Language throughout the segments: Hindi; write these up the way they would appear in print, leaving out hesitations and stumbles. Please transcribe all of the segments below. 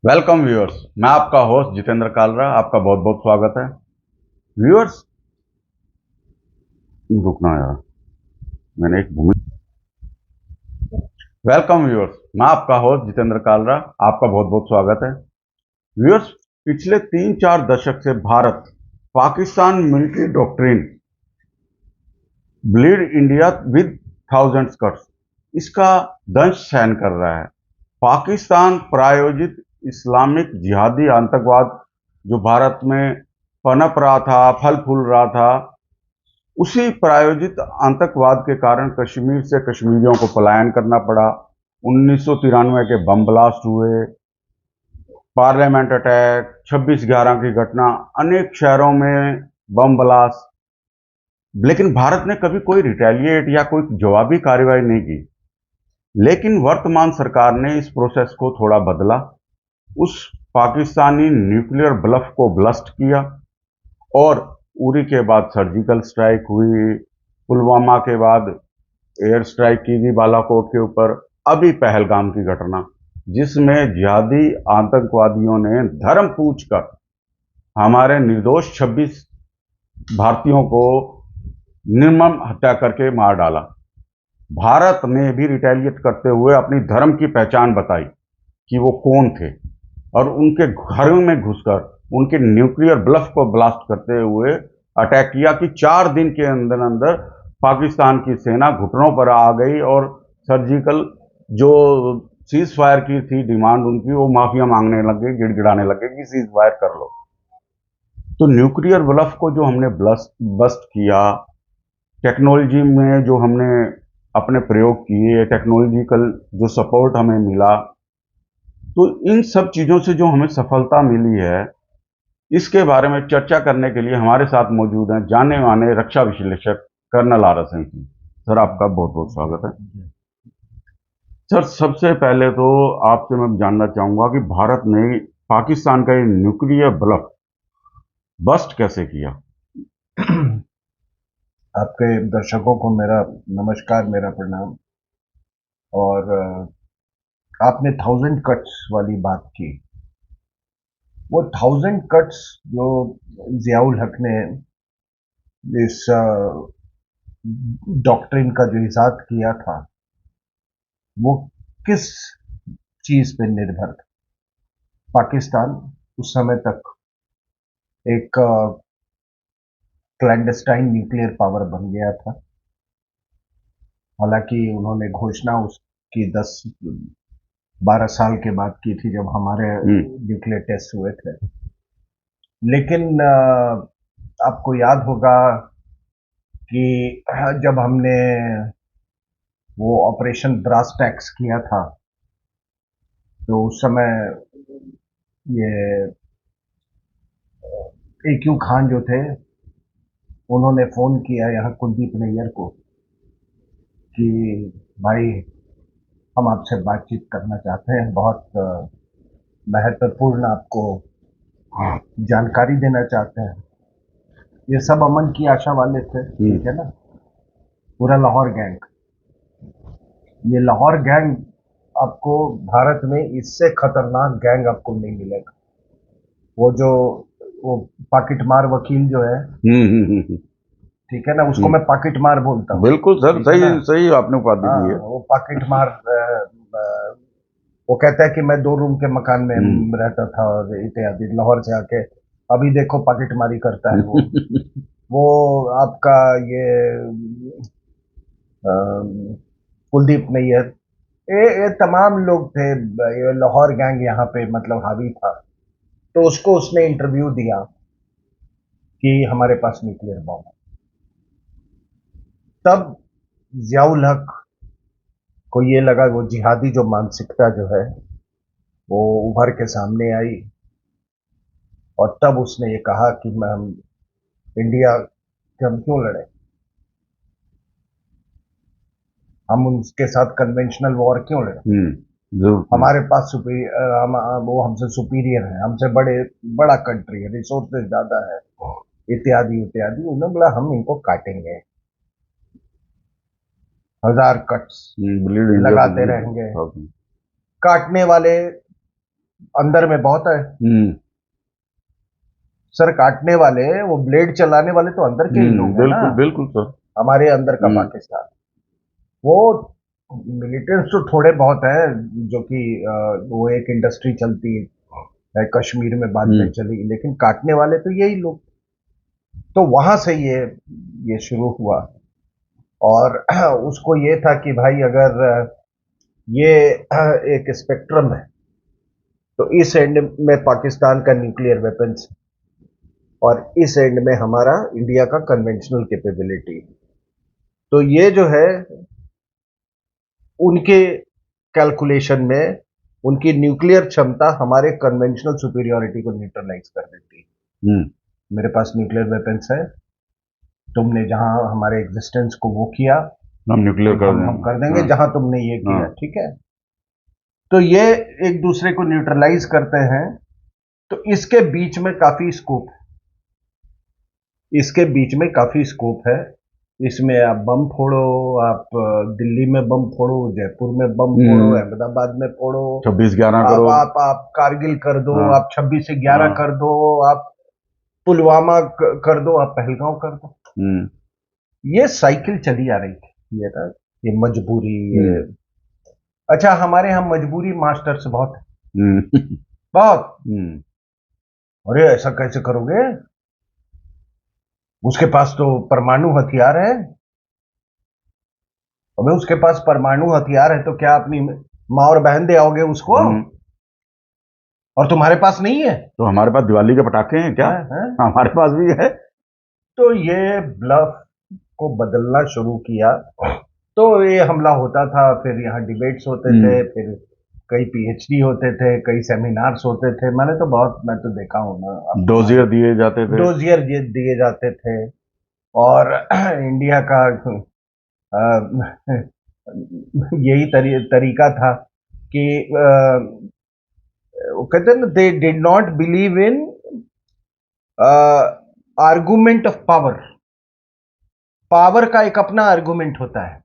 Welcome viewers. मैं आपका होस्ट जितेंद्र कालरा, आपका बहुत बहुत स्वागत है। व्यूअर्स, रुकना यार, मैंने एक भूमि वेलकम व्यूअर्स, मैं आपका होस्ट जितेंद्र कालरा, आपका बहुत बहुत स्वागत है। व्यूअर्स, पिछले 3-4 दशक से Bharat Pakistan military doctrine bleed India with thousands cuts इसका दंश सहन कर रहा है। पाकिस्तान प्रायोजित इस्लामिक जिहादी आतंकवाद जो भारत में पनप रहा था, फल फूल रहा था, उसी प्रायोजित आतंकवाद के कारण कश्मीर से कश्मीरियों को पलायन करना पड़ा। 1993 के बम ब्लास्ट हुए, पार्लियामेंट अटैक, 26/11 की घटना, अनेक शहरों में बम ब्लास्ट, लेकिन भारत ने कभी कोई रिटेलिएट या कोई जवाबी कार्रवाई नहीं की। लेकिन वर्तमान सरकार ने इस प्रोसेस को थोड़ा बदला। उस पाकिस्तानी न्यूक्लियर ब्लफ को ब्लस्ट किया और उरी के बाद सर्जिकल स्ट्राइक हुई, पुलवामा के बाद एयर स्ट्राइक की गई बालाकोट के ऊपर, अभी पहलगाम की घटना जिसमें जिहादी आतंकवादियों ने धर्म पूछकर हमारे निर्दोष 26 भारतीयों को निर्मम हत्या करके मार डाला। भारत ने भी रिटेलिएट करते हुए अपनी धर्म की पहचान बताई कि वो कौन थे और उनके घरों में घुसकर उनके न्यूक्लियर ब्लफ को ब्लास्ट करते हुए अटैक किया कि 4 दिन के अंदर अंदर पाकिस्तान की सेना घुटनों पर आ गई और सर्जिकल जो सीज फायर की थी डिमांड उनकी, वो माफिया मांगने लग गई, गिड़गिड़ाने लग गए कि सीज फायर कर लो। तो न्यूक्लियर ब्लफ को जो हमने बस्ट किया, टेक्नोलॉजी में जो हमने अपने प्रयोग किए, टेक्नोलॉजिकल जो सपोर्ट हमें मिला, तो इन सब चीज़ों से जो हमें सफलता मिली है, इसके बारे में चर्चा करने के लिए हमारे साथ मौजूद हैं जाने माने रक्षा विश्लेषक colonel R S Singh. Sir, आपका बहुत बहुत स्वागत है। सर, सबसे पहले तो आपसे मैं जानना चाहूंगा कि भारत ने पाकिस्तान का ये न्यूक्लियर ब्लफ बस्ट कैसे किया। आपके दर्शकों को मेरा नमस्कार, मेरा प्रणाम। और आपने 1000 कट्स वाली बात की। वो 1000 कट्स जो जियाउल हक ने इस डॉक्ट्रिन का जो इजाद किया था, वो किस चीज पे निर्भर था? पाकिस्तान उस समय तक एक क्लैंडस्टाइन न्यूक्लियर पावर बन गया था। हालांकि उन्होंने घोषणा उसकी 10-12 साल के बाद की थी, जब हमारे न्यूक्लियर टेस्ट हुए थे। लेकिन आपको याद होगा कि जब हमने वो ऑपरेशन ब्रास टैक्स किया था, तो उस समय ये AQ खान जो थे, उन्होंने फोन किया यहाँ कुलदीप नैयर को कि भाई, हम आपसे बातचीत करना चाहते हैं, बहुत महत्वपूर्ण आपको जानकारी देना चाहते हैं। ये सब अमन की आशा वाले थे, ठीक है ना? पूरा लाहौर गैंग। ये लाहौर गैंग, आपको भारत में इससे खतरनाक गैंग आपको नहीं मिलेगा। वो पाकिटमार वकील जो है, ठीक है ना, उसको मैं पाकिटमार बोलता हूँ। बिल्कुल सर, ठीक है सही ना? सही आपने उपाधि दी है। वो पाकिटमार वो कहता है कि मैं 2 रूम के मकान में रहता था और इत्यादि, लाहौर से आके अभी देखो पाकिटमारी करता है वो। वो आपका ये कुलदीप नैयर, ये तमाम लोग थे। ये लाहौर गैंग यहाँ पे मतलब हावी था। तो उसको उसने इंटरव्यू दिया कि हमारे पास न्यूक्लियर बॉम्ब है। तब जियाउल हक को ये लगा, वो जिहादी जो मानसिकता जो है वो उभर के सामने आई। और तब उसने ये कहा कि हम इंडिया के हम क्यों लड़े, हम उनके साथ कन्वेंशनल वॉर क्यों लड़े? हमारे पास वो हमसे सुपीरियर है, हमसे बड़ा कंट्री है, रिसोर्सेज ज्यादा है, इत्यादि इत्यादि। उन्होंने बोला हम इनको काटेंगे, 1000 कट्स लगाते रहेंगे। काटने वाले अंदर में बहुत है सर, काटने वाले, वो ब्लेड चलाने वाले तो अंदर के ही लोग हैं ना, बिल्कुल बिल्कुल सर। हमारे अंदर का पाकिस्तान। वो मिलिटेंट्स तो थोड़े बहुत है, जो कि वो एक इंडस्ट्री चलती है कश्मीर में, बाद में चली, लेकिन काटने वाले तो यही लोग। तो वहां से ये शुरू हुआ, और उसको ये था कि भाई अगर ये एक स्पेक्ट्रम है, तो इस एंड में पाकिस्तान का न्यूक्लियर वेपन्स और इस एंड में हमारा इंडिया का कन्वेंशनल कैपेबिलिटी। तो ये जो है उनके कैलकुलेशन में उनकी न्यूक्लियर क्षमता हमारे कन्वेंशनल सुपीरियोरिटी को न्यूट्रलाइज कर देती है। मेरे पास न्यूक्लियर वेपन्स है, तुमने जहां हमारे एग्जिस्टेंस को वो किया, हम न्यूक्लियर हम कर देंगे जहां तुमने ये किया, ठीक है। तो ये एक दूसरे को न्यूट्रलाइज करते हैं। तो इसके बीच में काफी स्कोप है, इसके बीच में काफी स्कोप है। इसमें आप बम फोड़ो, आप दिल्ली में बम फोड़ो, जयपुर में बम फोड़ो, अहमदाबाद में फोड़ो, 26/11 करो, आप कारगिल कर दो, आप 26/11 कर दो, आप पुलवामा कर दो, आप पहलगांव कर दो। ये साइकिल चली आ रही थी, ये ना, ये मजबूरी, ये अच्छा, हमारे यहाँ मजबूरी मास्टर्स बहुत है, बहुत। अरे ऐसा कैसे करोगे, उसके पास तो परमाणु हथियार है। अबे उसके पास परमाणु हथियार है तो क्या अपनी माँ और बहन दे आओगे उसको, और तुम्हारे पास नहीं है? तो हमारे पास दिवाली के पटाखे हैं क्या? है? हमारे पास भी है। तो ये ब्लफ को बदलना शुरू किया, तो ये हमला होता था, फिर यहाँ डिबेट्स होते थे, फिर कई पीएचडी होते थे, कई सेमिनार्स होते थे। मैं तो देखा हूँ ना, डोजियर दिए जाते थे, डोजियर दिए जाते थे। और इंडिया का यही तरीका था कि वो कहते हैं ना, they did not believe in argument of power. Power का एक अपना आर्गुमेंट होता है,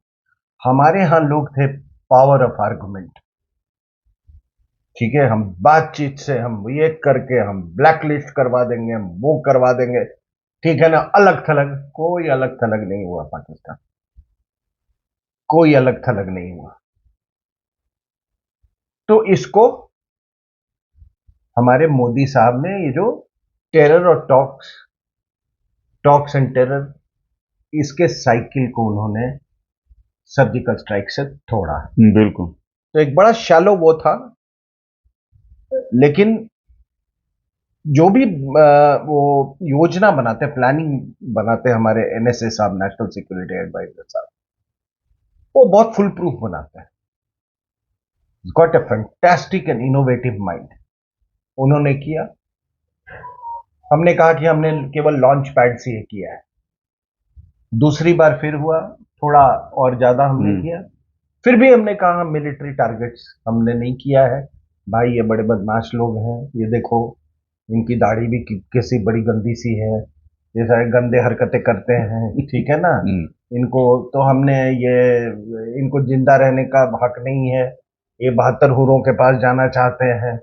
हमारे यहां लोग थे पावर ऑफ आर्गुमेंट। ठीक है, हम बातचीत से, हम ये करके हम ब्लैक लिस्ट करवा देंगे, हम वो करवा देंगे, ठीक है ना। अलग थलग, कोई अलग थलग नहीं हुआ पाकिस्तान, कोई अलग थलग नहीं हुआ। तो इसको हमारे मोदी साहब ने, ये जो टेरर और टॉक्स एंड टेरर, इसके साइकिल को उन्होंने सर्जिकल स्ट्राइक से तोड़ा। बिल्कुल। तो एक बड़ा शैलो वो था, लेकिन जो भी वो योजना बनाते, प्लानिंग बनाते हमारे एनएसए साहब, नेशनल सिक्योरिटी एडवाइजर साहब, वो बहुत फुल प्रूफ बनाते हैं। Got a fantastic and innovative mind. उन्होंने किया, हमने कहा कि हमने केवल लॉन्च पैड से ये किया है। दूसरी बार फिर हुआ, थोड़ा और ज्यादा हमने किया, फिर भी हमने कहा मिलिट्री टारगेट्स हमने नहीं किया है। भाई ये बड़े बदमाश लोग हैं, ये देखो इनकी दाढ़ी भी कैसी बड़ी गंदी सी है, ये सारे गंदे हरकतें करते हैं, ठीक है ना। इनको तो हमने ये, इनको जिंदा रहने का हक नहीं है, ये 72 हुरों के पास जाना चाहते हैं।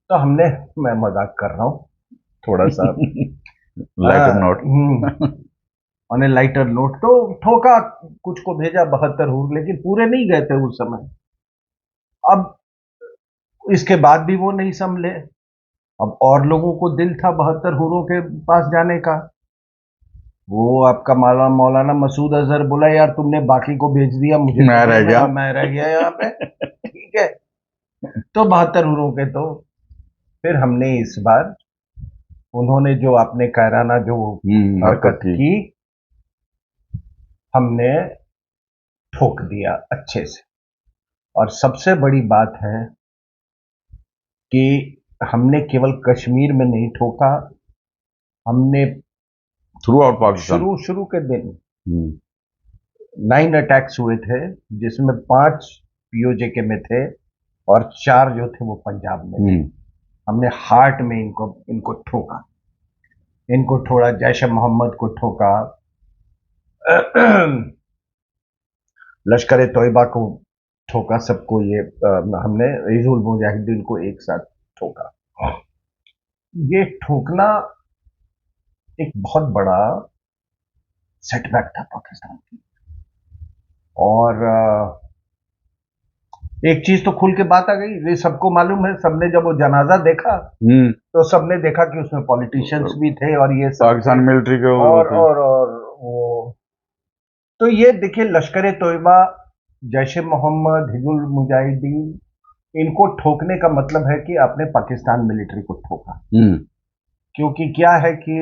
तो हमने, मैं मजाक कर रहा हूं थोड़ा सा, lighter note, on A lighter note, तो ठोका, कुछ को भेजा 72 हुर, लेकिन पूरे नहीं गए थे उस समय। अब इसके बाद भी वो नहीं संभले, अब और लोगों को दिल था 72 हुरों के पास जाने का। वो आपका मौलाना मसूद अजहर बोला, यार तुमने बाकी को भेज दिया, मुझे मैं रह गया यहाँ पे, ठीक है। तो 72 हुरों के, तो फिर हमने इस बार, उन्होंने जो आपने कायराना जो हरकत की, हमने ठोक दिया अच्छे से। और सबसे बड़ी बात है कि हमने केवल कश्मीर में नहीं ठोका, हमने थ्रू आउट पाकिस्तान, शुरू के दिन 9 अटैक्स हुए थे, जिसमें 5 पीओजेके में थे और 4 जो थे वो पंजाब में थे। हमने हार्ट में इनको ठोका, इनको थोड़ा जैश ए मोहम्मद को ठोका, लश्कर ए तोयबा को ठोका, सबको ये हमने हिजबुल मुजाहिदीन को एक साथ ठोका। ये ठोकना एक बहुत बड़ा सेटबैक था पाकिस्तान की। और एक चीज तो खुल के बात आ गई, ये सबको मालूम है, सबने जब वो जनाजा देखा तो सबने देखा कि उसमें पॉलिटिशियंस भी थे और ये सब पाकिस्तान मिलिट्री के और वो, तो ये देखिए लश्कर तोयबा, जैश ए मोहम्मद, हिजबुल मुजाहिदीन, इनको ठोकने का मतलब है कि आपने पाकिस्तान मिलिट्री को ठोका। क्योंकि क्या है कि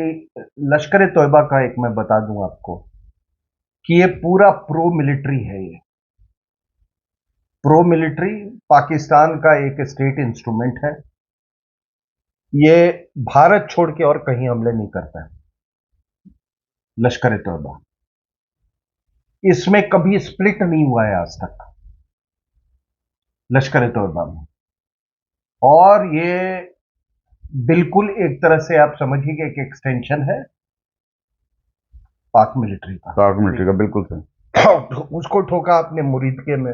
लश्कर तोयबा का एक मैं बता दूं आपको कि ये पूरा प्रो मिलिट्री है। ये प्रो मिलिट्री पाकिस्तान का एक स्टेट इंस्ट्रूमेंट है। ये भारत छोड़ के और कहीं हमले नहीं करता है लश्कर तोयबा। इसमें कभी स्प्लिट नहीं हुआ है आज तक लश्कर तोयबा में। और ये बिल्कुल एक तरह से आप समझिए कि एक एक्सटेंशन है पाक मिलिट्री का बिल्कुल सही। उसको ठोका आपने मुरीदके में।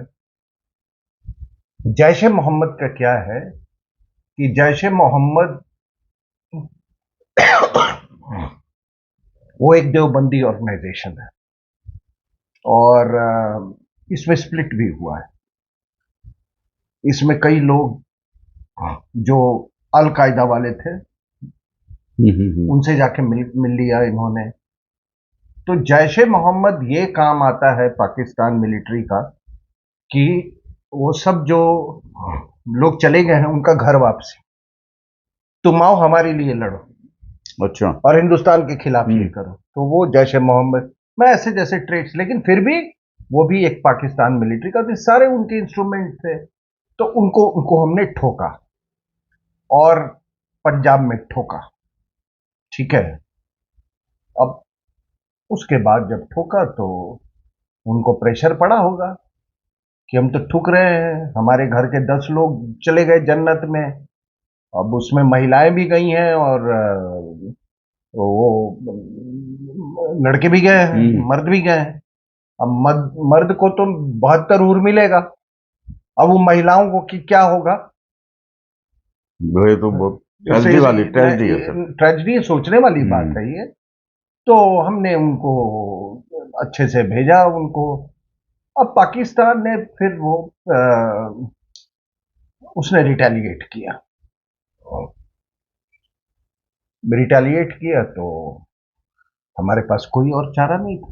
जैश ए मोहम्मद का क्या है कि जैश ए मोहम्मद वो एक देवबंदी ऑर्गेनाइजेशन है और इसमें स्प्लिट भी हुआ है। इसमें कई लोग जो अल कायदा वाले थे उनसे जाके मिल लिया इन्होंने। तो जैश ए मोहम्मद ये काम आता है पाकिस्तान मिलिट्री का कि वो सब जो लोग चले गए हैं उनका घर वापसी, तुम आओ हमारे लिए लड़ो, अच्छा, और हिंदुस्तान के खिलाफ ये करो। तो वो जैश ए मोहम्मद में ऐसे जैसे ट्रेड्स, लेकिन फिर भी वो भी एक पाकिस्तान मिलिट्री का, तो सारे उनके इंस्ट्रूमेंट थे। तो उनको हमने ठोका और पंजाब में ठोका, ठीक है। अब उसके बाद जब ठोका तो उनको प्रेशर पड़ा होगा कि हम तो ठुक रहे हैं, हमारे घर के 10 लोग चले गए जन्नत में, अब उसमें महिलाएं भी गई हैं और वो लड़के भी गए हैं, मर्द भी गए हैं। अब मर्द को तो 72 ऊर मिलेगा, अब वो महिलाओं को क्या होगा? ये तो बहुत ट्रेजेडी सोचने वाली बात है ये। तो हमने उनको अच्छे से भेजा उनको। अब पाकिस्तान ने फिर वो उसने रिटेलिएट किया। रिटेलिएट किया तो हमारे पास कोई और चारा नहीं था।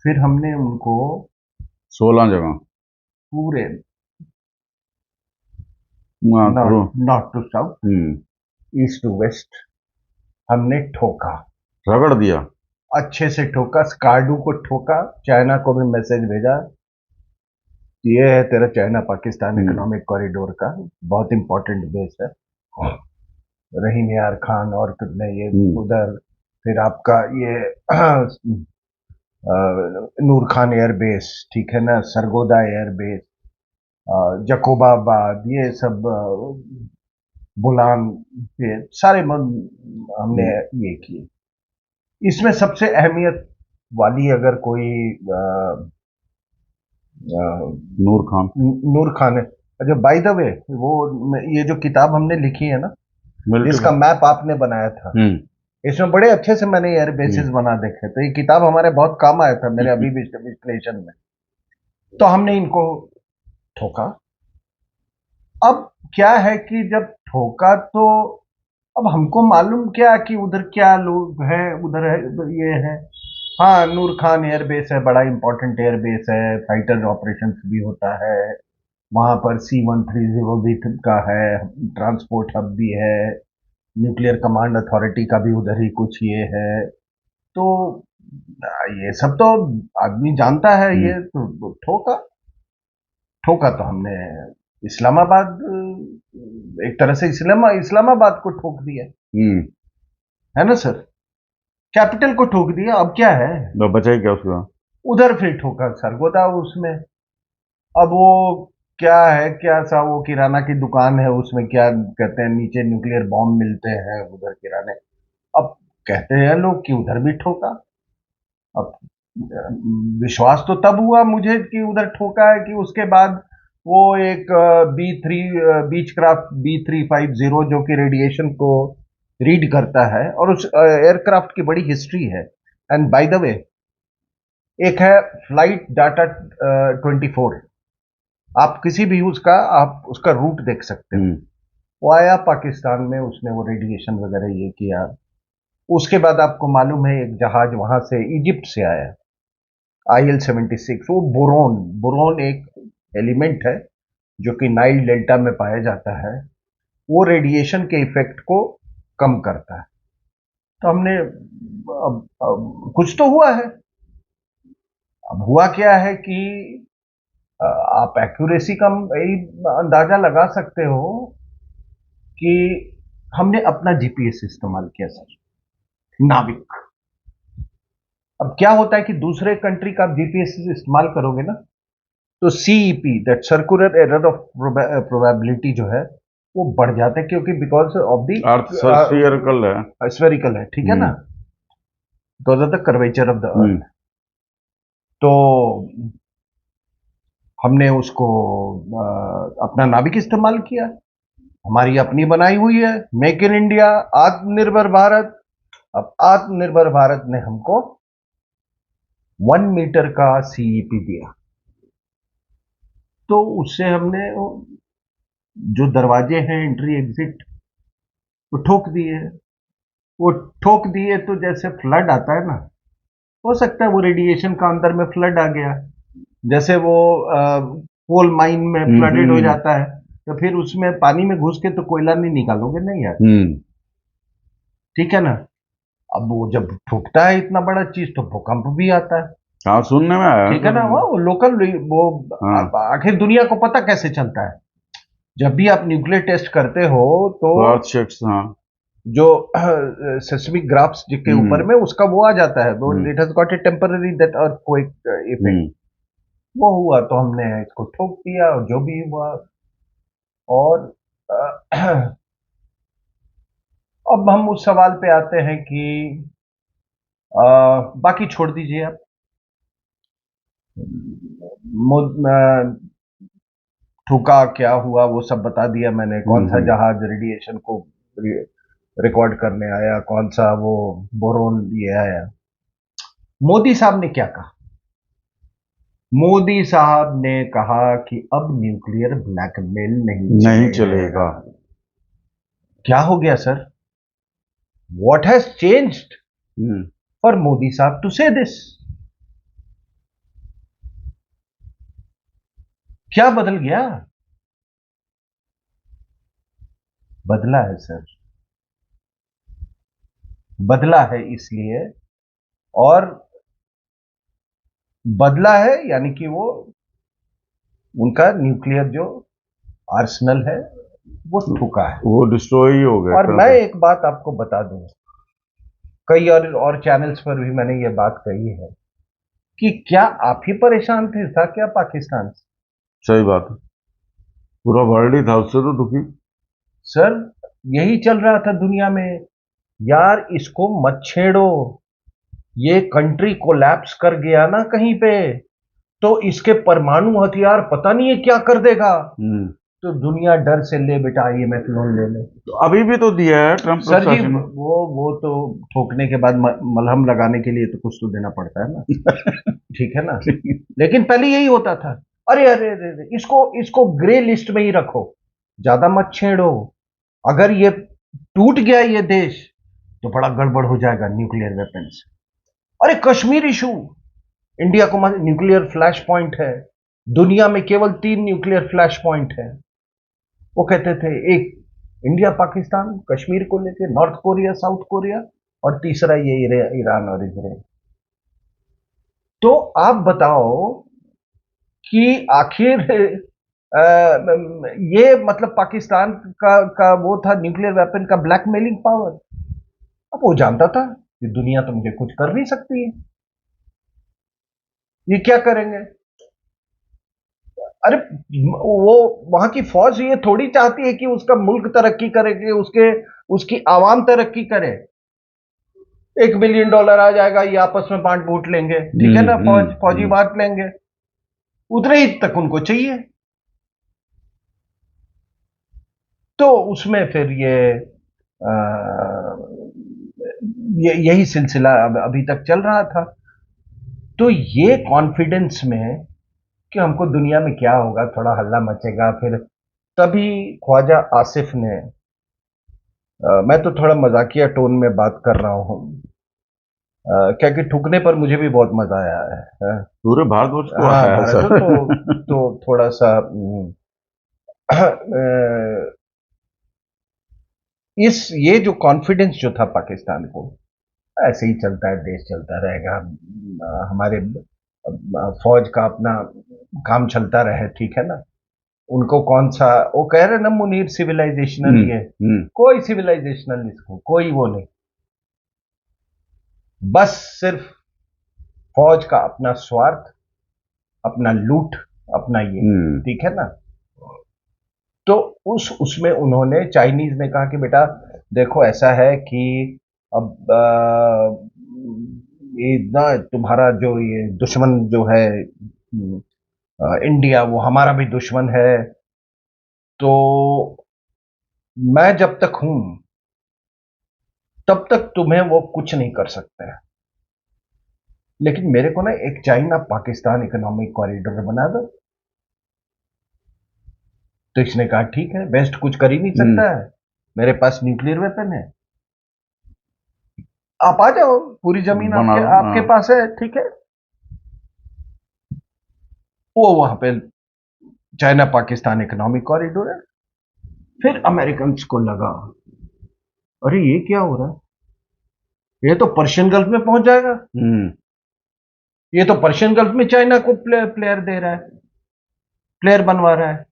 फिर हमने उनको 16 जगह पूरे north to south, east to west हमने ठोका, रगड़ दिया, अच्छे से ठोका। स्कार्डू को ठोका, चाइना को भी मैसेज भेजा, ये है तेरा चाइना पाकिस्तान इकोनॉमिक कॉरिडोर का बहुत इंपॉर्टेंट बेस है। रहीम यार खान और कितने ये उधर, फिर आपका ये नूर खान एयरबेस, ठीक है ना, सरगोदा एयरबेस, जकोबाबाद, ये सब बुलान, ये सारे हमने ये किए। इसमें सबसे अहमियत वाली अगर कोई नूर खान है। अच्छा, बाय द वे, वो ये जो किताब हमने लिखी है ना, इसका मैप आपने बनाया था, इसमें बड़े अच्छे से मैंने एयर बेसिस बना देखे, तो ये किताब हमारे बहुत काम आया था मेरे अभी विश्लेषण में। तो हमने इनको ठोका। अब क्या है कि जब ठोका तो अब हमको मालूम क्या कि उधर क्या लोग हैं, उधर है, ये है। हाँ, नूर खान एयरबेस है, बड़ा इंपॉर्टेंट एयरबेस है, फाइटर ऑपरेशंस भी होता है वहां पर। C-130 भी का है, ट्रांसपोर्ट हब भी है, न्यूक्लियर कमांड अथॉरिटी का भी उधर ही कुछ ये है। तो ये सब तो आदमी जानता है। ये तो ठोका तो हमने इस्लामाबाद, एक तरह से इस्लामाबाद को ठोक दिया, है ना सर, कैपिटल को ठोक दिया। अब क्या है, तो बचा क्या उसका? उधर फिर ठोका सरगोदा उसमें। अब वो क्या है, क्या सा वो किराना की दुकान है, उसमें क्या कहते हैं, नीचे न्यूक्लियर बॉम्ब मिलते हैं उधर किराने। अब कहते हैं लोग कि उधर भी ठोका। अब विश्वास तो तब हुआ मुझे कि उधर ठोका है कि उसके बाद वो एक बीच क्राफ्ट B350 जो कि रेडिएशन को रीड करता है, और उस एयरक्राफ्ट की बड़ी हिस्ट्री है। एंड बाय द वे, एक है फ्लाइट डाटा 24, आप किसी भी उसका आप उसका रूट देख सकते हो। वो आया पाकिस्तान में, उसने वो रेडिएशन वगैरह ये किया। उसके बाद आपको मालूम है एक जहाज वहां से इजिप्ट से आया, IL-76। वो बोरोन बोरोन एक एलिमेंट है जो कि नाइल डेल्टा में पाया जाता है। वो रेडिएशन के इफेक्ट को कम करता है। तो हमने कुछ तो हुआ है। अब हुआ क्या है कि आप एक्यूरेसी का यही अंदाजा लगा सकते हो कि हमने अपना जीपीएस इस्तेमाल किया सर, नाविक। अब क्या होता है कि दूसरे कंट्री का आप जीपीएस इस्तेमाल करोगे ना, तो CEP, that circular error of probability जो है वो बढ़ जाता है, क्योंकि because of the earth spherical है। स्फेरिकल है, ठीक है ना, because of the curvature of the earth. तो हमने उसको अपना नाविक इस्तेमाल किया, हमारी अपनी बनाई हुई है, मेक इन इंडिया, आत्मनिर्भर भारत। अब आत्मनिर्भर भारत ने हमको 1 मीटर का सीईपी दिया, तो उससे हमने जो दरवाजे हैं एंट्री एग्जिट वो ठोक दिए। वो ठोक दिए तो जैसे फ्लड आता है ना, हो सकता है वो रेडिएशन का अंदर में फ्लड आ गया, जैसे वो कोल माइन में फ्लडेड हो जाता है, तो फिर उसमें पानी में घुस के तो कोयला नहीं निकालोगे नहीं यार, ठीक है ना। अब वो जब ठुकता है इतना बड़ा चीज तो भूकंप भी आता है, हाँ सुनने में आया, ठीक है ना। वो लोकल वो आखिर दुनिया को पता कैसे चलता है, जब भी आप न्यूक्लियर टेस्ट करते हो तो हाँ जो सेस्मिक ग्राफ्स के ऊपर में उसका वो आ जाता है, वो it has got a temporary that earthquake effect. वो हुआ तो हमने इसको ठोक दिया और जो भी हुआ। और अब हम उस सवाल पे आते हैं कि बाकी छोड़ दीजिए आप, ठुका क्या हुआ वो सब बता दिया मैंने, कौन सा जहाज रेडिएशन को रिकॉर्ड करने आया, कौन सा वो बोरोन ये आया। मोदी साहब ने क्या कहा? मोदी साहब ने कहा कि अब न्यूक्लियर ब्लैकमेल नहीं चलेगा। क्या हो गया sir? What has changed for Modi साहब टू से दिस? क्या बदल गया? बदला है सर, बदला है इसलिए, और बदला है यानी कि वो उनका न्यूक्लियर जो आर्सेनल है वो ठुका है, वो डिस्ट्रॉय ही हो गया। और मैं एक बात आपको बता दूं, कई और चैनल्स पर भी मैंने ये बात कही है कि क्या आप ही परेशान थे था क्या पाकिस्तान से? सही बात है, पूरा वर्ल्ड ही था उससे तो दुखी। सर यही चल रहा था दुनिया में, यार इसको मत छेड़ो, ये कंट्री कोलैप्स कर गया ना कहीं पे तो इसके परमाणु हथियार पता नहीं है क्या कर देगा, तो दुनिया डर से ले बेटा IMF लोन ले ले। तो अभी भी तो दिया है ट्रंप सर जी, वो तो ठोकने के बाद मलहम लगाने के लिए तो कुछ तो देना पड़ता है ना ठीक है ना, लेकिन पहले यही होता था, अरे अरे अरे अरे, इसको ग्रे लिस्ट में ही रखो, ज्यादा मत छेड़ो, अगर ये टूट गया ये देश तो बड़ा गड़बड़ हो जाएगा न्यूक्लियर वेपन्स। अरे कश्मीर इशू, इंडिया को न्यूक्लियर फ्लैश पॉइंट है, दुनिया में केवल 3 न्यूक्लियर फ्लैश पॉइंट है। वो कहते थे एक इंडिया पाकिस्तान कश्मीर को लेके, नॉर्थ कोरिया साउथ कोरिया, और तीसरा ये ईरान और इजराइल। तो आप बताओ कि आखिर ये मतलब पाकिस्तान का वो था न्यूक्लियर वेपन का ब्लैकमेलिंग पावर। अब वो जानता था कि दुनिया तो मुझे कुछ कर नहीं सकती है, ये क्या करेंगे? अरे वो वहां की फौज ये थोड़ी चाहती है कि उसका मुल्क तरक्की करे, कि उसकी आवाम तरक्की करे। $1 बिलियन आ जाएगा, ये आपस में बांट बूट लेंगे, ठीक है ना, फौजी बांट लेंगे, उतने ही तक उनको चाहिए। उसमें फिर यही सिलसिला अभी तक चल रहा था। तो ये कॉन्फिडेंस में कि हमको दुनिया में क्या होगा, थोड़ा हल्ला मचेगा, फिर तभी ख्वाजा आसिफ ने, मैं तो थोड़ा मजाकिया टोन में बात कर रहा हूँ, क्योंकि ठुकने पर मुझे भी बहुत मजा आया है। पूरे भारतवर्ष को हाँ, आया है भारत सर। तो थोड़ा सा ये जो कॉन्फिडेंस जो था पाकिस्तान को, ऐसे ही चलता है, देश चलता रहेगा, हमारे फौज का अपना काम चलता रहे, ठीक है ना। उनको कौन सा, वो कह रहे ना मुनीर सिविलाइजेशनल, ये कोई सिविलाइजेशनल इसको कोई वो नहीं, बस सिर्फ फौज का अपना स्वार्थ, अपना लूट, अपना ये, ठीक है ना। तो उसमें उन्होंने, चाइनीज ने कहा कि बेटा देखो ऐसा है कि अब ये ना तुम्हारा जो ये दुश्मन जो है इंडिया, वो हमारा भी दुश्मन है, तो मैं जब तक हूं तब तक तुम्हें वो कुछ नहीं कर सकते हैं, लेकिन मेरे को ना एक चाइना पाकिस्तान इकोनॉमिक कॉरिडोर बना दो। तो इसने कहा ठीक है, वेस्ट कुछ कर ही नहीं सकता है, मेरे पास न्यूक्लियर वेपन है, आप आ जाओ, पूरी जमीन आपके पास है, ठीक है। वो वहां पे चाइना पाकिस्तान इकोनॉमिक कॉरिडोर है। फिर अमेरिकन को लगा, अरे ये क्या हो रहा है, ये तो पर्शियन गल्फ में पहुंच जाएगा, ये तो पर्शियन गल्फ में चाइना को प्लेयर दे रहा है, प्लेयर बनवा रहा है।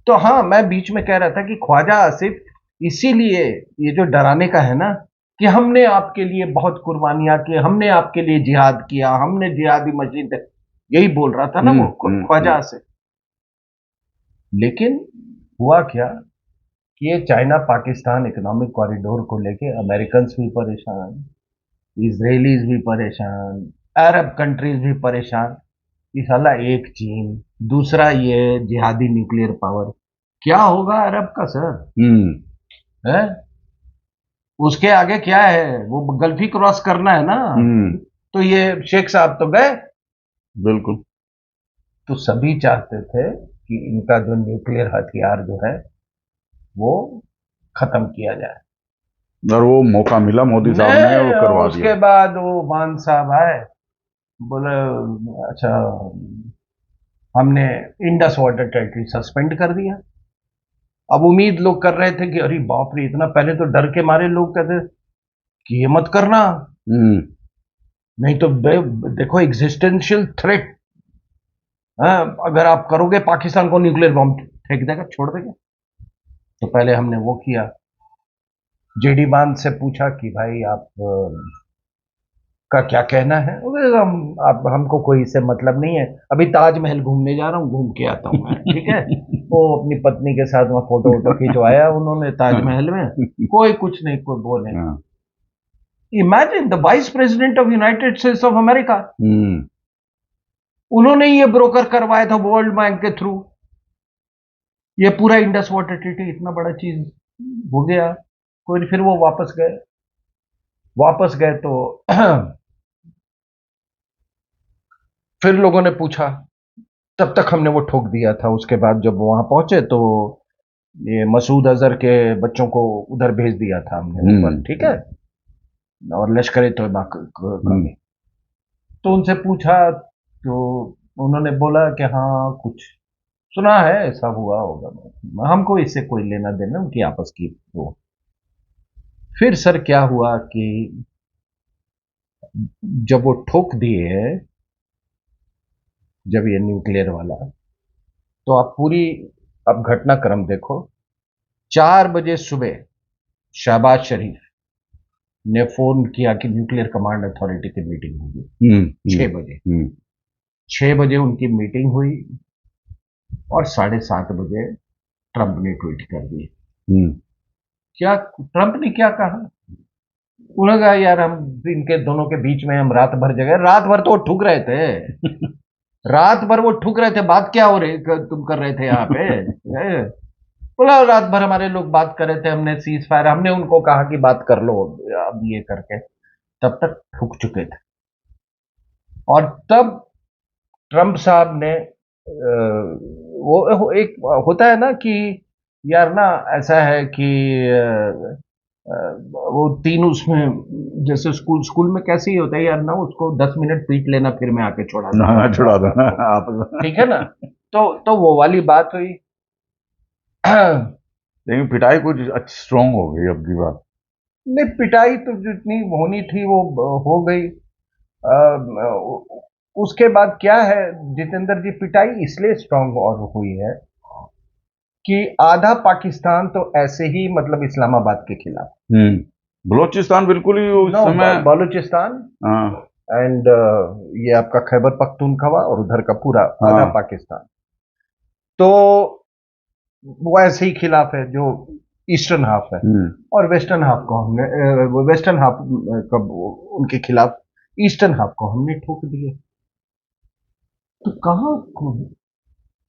तो हाँ, मैं बीच में कह रहा था कि ख्वाजा आसिफ इसीलिए ये जो डराने का है ना, कि हमने आपके लिए बहुत कुर्बानियां की, हमने आपके लिए जिहाद किया, हमने जिहादी मशीन, यही बोल रहा था ना वो ख्वाजा आसिफ। लेकिन हुआ क्या कि ये चाइना पाकिस्तान इकोनॉमिक कॉरिडोर को लेके अमेरिकन भी परेशान, इजरायलीज भी परेशान, अरब कंट्रीज भी परेशान, कि साला एक चीन, दूसरा ये जिहादी न्यूक्लियर पावर, क्या होगा अरब का सर? है उसके आगे क्या है, वो गल्फ ही क्रॉस करना है ना। तो ये शेख साहब तो गए, बिल्कुल। तो सभी चाहते थे कि इनका जो न्यूक्लियर हथियार जो है वो खत्म किया जाए, और वो मौका मिला मोदी साहब ने, वो करवा दिया। उसके बाद वो मान साहब आए, बोले अच्छा हमने इंडस वाटर टेरिटरी सस्पेंड कर दिया। अब उम्मीद लोग कर रहे थे कि अरे बाप रे, इतना, पहले तो डर के मारे लोग कहते कि ये मत करना, नहीं तो देखो एग्जिस्टेंशियल थ्रेट, अगर आप करोगे पाकिस्तान को न्यूक्लियर बॉम्ब फेंक देगा, छोड़ देगा। तो पहले हमने वो किया, जेडी बांध से पूछा कि भाई आप का क्या कहना है, आप हमको कोई इससे मतलब नहीं है, अभी ताजमहल घूमने जा रहा हूँ, घूम के आता हूँ मैं, ठीक है। वो अपनी पत्नी के साथ वहां फोटो वोटो खिंचवाया उन्होंने ताजमहल में, कोई कुछ नहीं, कोई बोले। Imagine the vice president of United states of America, उन्होंने ये ब्रोकर करवाया था वर्ल्ड बैंक के थ्रू, ये पूरा इंडस वाटर ट्रीटी, इतना बड़ा चीज हो गया। कोई, फिर वो वापस गए तो फिर लोगों ने पूछा, तब तक हमने वो ठोक दिया था। उसके बाद जब वहां पहुंचे तो ये मसूद अजहर के बच्चों को उधर भेज दिया था हमने ऊपर, ठीक है, और लश्कर तोयबा भी। तो उनसे पूछा तो उन्होंने बोला कि हाँ कुछ सुना है, ऐसा हुआ होगा, हमको इससे कोई लेना देना, उनकी आपस की वो। फिर सर क्या हुआ कि जब वो ठोक दिए, जब ये न्यूक्लियर वाला, तो आप पूरी अब घटनाक्रम देखो। 4 बजे सुबह शहबाज शरीफ ने फोन किया कि न्यूक्लियर कमांड अथॉरिटी की मीटिंग होगी 6 बजे। 6 बजे उनकी मीटिंग हुई और 7:30 बजे ट्रंप ने ट्वीट कर दिए। क्या ट्रंप ने क्या कहा? उन्होंने कहा यार हम इनके दोनों के बीच में हम रात भर जगह, रात भर तो वो ठुक रहे थे रात भर वो ठुक रहे थे, बात क्या हो रही तुम कर रहे थे यहाँ पे? ए, बोला रात भर हमारे लोग बात कर रहे थे, हमने सीज फायर, हमने उनको कहा कि बात कर लो अब ये करके, तब तक ठुक चुके थे। और तब ट्रंप साहब ने वो एक होता है ना कि यार ना, ऐसा है कि वो तीन उसमें जैसे स्कूल स्कूल में कैसे ही होता है यार ना, उसको 10 मिनट पीट लेना फिर मैं आके छोड़ा दूंगा हाँ, छुड़ा दो आपको। आप। ठीक है ना? तो वो वाली बात हुई। लेकिन पिटाई कुछ अच्छी स्ट्रांग हो गई अब की बात। नहीं, पिटाई तो जितनी होनी थी वो हो गई। उसके बाद क्या है जितेंद्र जी, पिटाई इसलिए स्ट्रांग और हुई है कि आधा पाकिस्तान तो ऐसे ही मतलब इस्लामाबाद के खिलाफ। बलोचिस्तान बिल्कुल ही उस नो, समय। बलूचिस्तान हाँ, एंड ये आपका खैबर पख्तूनख्वा और उधर का पूरा आधा हाँ। पाकिस्तान, तो वो ऐसे ही खिलाफ है जो ईस्टर्न हाफ है। हम्म। और वेस्टर्न हाफ को हमने वेस्टर्न हाफ कब उनके खिलाफ, ईस्टर्न हाफ को हमने ठोक दिए। तो कहाँ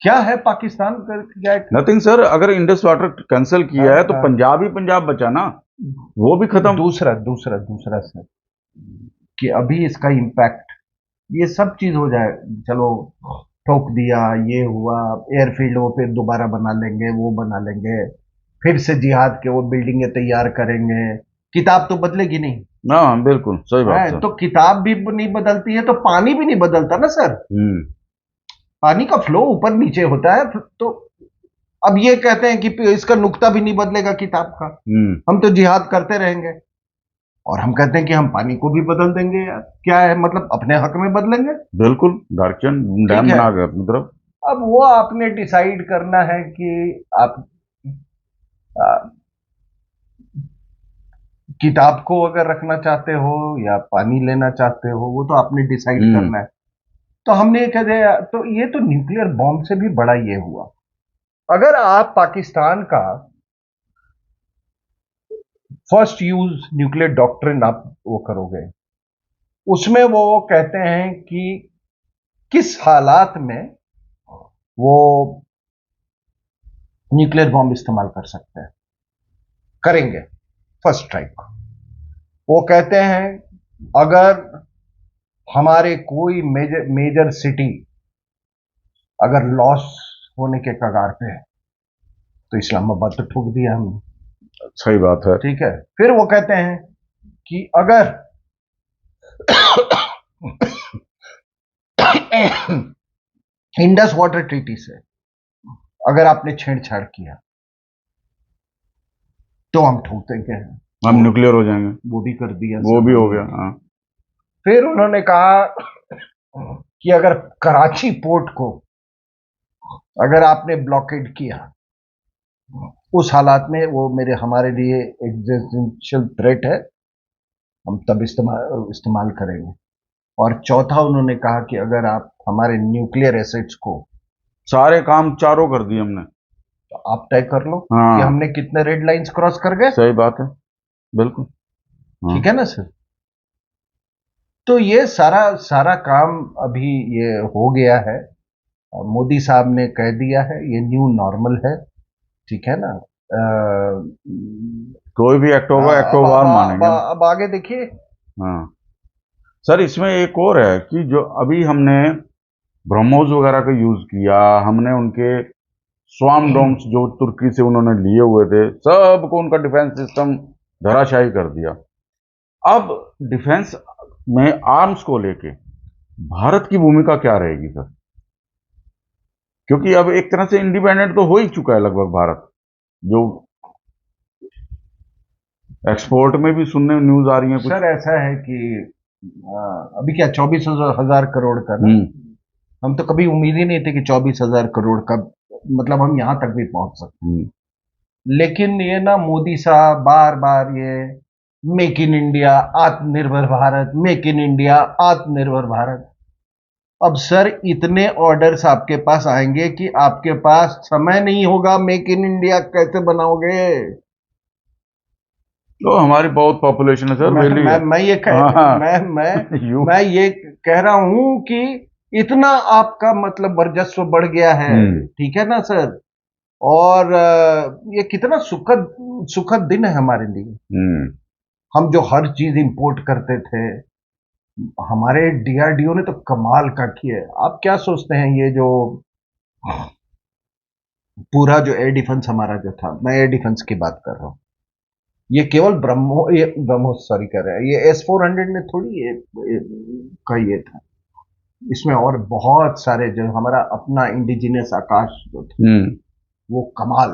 क्या है पाकिस्तान का, क्या है? नथिंग सर, अगर इंडस वाटर कैंसिल किया है तो पंजाब ही पंजाब बचा ना, वो भी खत्म। दूसरा दूसरा दूसरा सर, कि अभी इसका इम्पैक्ट, ये सब चीज हो जाए, चलो ठोक दिया, ये हुआ, एयरफील्ड वो फिर दोबारा बना लेंगे, वो बना लेंगे, फिर से जिहाद के वो बिल्डिंगें तैयार करेंगे, किताब तो बदलेगी नहीं। हाँ, बिल्कुल सही बात है सर। तो किताब भी नहीं बदलती है तो पानी भी नहीं बदलता ना सर। हम्म। पानी का फ्लो ऊपर नीचे होता है, तो अब ये कहते हैं कि इसका नुक्ता भी नहीं बदलेगा किताब का, हम्म। हम तो जिहाद करते रहेंगे। और हम कहते हैं कि हम पानी को भी बदल देंगे यार, क्या है मतलब अपने हक में बदलेंगे। बिल्कुल, दारचन ठीक डैम है, बना गया अपनी तरफ। अब वो आपने डिसाइड करना है कि आप आ, किताब को अगर रखना चाहते हो या पानी लेना चाहते हो, वो तो आपने डिसाइड हम्म। करना है। तो हमने ये कह दिया, तो ये तो न्यूक्लियर बॉम्ब से भी बड़ा ये हुआ। अगर आप पाकिस्तान का फर्स्ट यूज न्यूक्लियर डॉक्ट्रिन आप वो करोगे, उसमें वो कहते हैं कि किस हालात में वो न्यूक्लियर बॉम्ब इस्तेमाल कर सकते हैं, करेंगे फर्स्ट स्ट्राइक। वो कहते हैं अगर हमारे कोई मेजर मेजर सिटी अगर लॉस होने के कगार पे है, तो इस्लामाबाद तो ठोक दिया हमने। सही बात है। ठीक है, फिर वो कहते हैं कि अगर इंडस वाटर ट्रीटी से अगर आपने छेड़छाड़ किया तो हम ठोक देंगे, हम न्यूक्लियर हो जाएंगे। वो भी कर दिया वो सब भी हो हमने। गया, हाँ। फिर उन्होंने कहा कि अगर कराची पोर्ट को अगर आपने ब्लॉकेड किया, उस हालात में वो मेरे हमारे लिए एग्जिस्टेंशियल थ्रेट है, हम तब इस्तेमाल करेंगे। और चौथा उन्होंने कहा कि अगर आप हमारे न्यूक्लियर एसेट्स को, सारे काम चारों कर दिए हमने। तो आप तय कर लो कि हाँ, हमने कितने रेड लाइंस क्रॉस कर गए। सही बात है, बिल्कुल। हाँ। ठीक है ना सर? तो ये सारा सारा काम अभी ये हो गया है, मोदी साहब ने कह दिया है ये न्यू नॉर्मल है। ठीक है ना? कोई भी एक्ट होगा, एक्ट अब बार अब अब मानेंगे हम। अब आगे देखिए। हाँ सर, इसमें एक और है कि जो अभी हमने ब्रह्मोस वगैरह का यूज किया, हमने उनके स्वाम डोम्स जो तुर्की से उन्होंने लिए हुए थे, सबको उनका डिफेंस सिस्टम धराशायी कर दिया। अब डिफेंस में आर्म्स को लेके भारत की भूमिका क्या रहेगी सर? क्योंकि अब एक तरह से इंडिपेंडेंट तो हो ही चुका है लगभग भारत, जो एक्सपोर्ट में भी सुनने न्यूज आ रही है कुछ। सर ऐसा है कि अभी क्या 24,000 करोड़ का ना, हम तो कभी उम्मीद ही नहीं थे कि 24,000 करोड़ का मतलब हम यहां तक भी पहुंच सकते। लेकिन ये ना मोदी साहब बार बार ये मेक इन इंडिया, आत्मनिर्भर भारत, मेक इन इंडिया, आत्मनिर्भर भारत। अब सर इतने ऑर्डर्स आपके पास आएंगे कि आपके पास समय नहीं होगा, मेक इन इंडिया कैसे बनाओगे? तो हमारी बहुत पॉपुलेशन है सर, मैं वेली मैं है। मैं ये कह हाँ। मैं यू। मैं ये कह रहा हूं कि इतना आपका मतलब वर्चस्व बढ़ गया है, ठीक है ना सर। और ये कितना सुखद सुखद दिन है हमारे लिए। हम जो हर चीज इंपोर्ट करते थे, हमारे डीआरडीओ ने तो कमाल का किया है। आप क्या सोचते हैं ये जो पूरा जो एयर डिफेंस हमारा जो था, मैं एयर डिफेंस की बात कर रहा हूँ, ये केवल ब्रह्मोस सॉरी कर रहे हैं, ये S-400 में थोड़ी का ये था। इसमें और बहुत सारे जो हमारा अपना इंडिजिनियस आकाश जो था, वो कमाल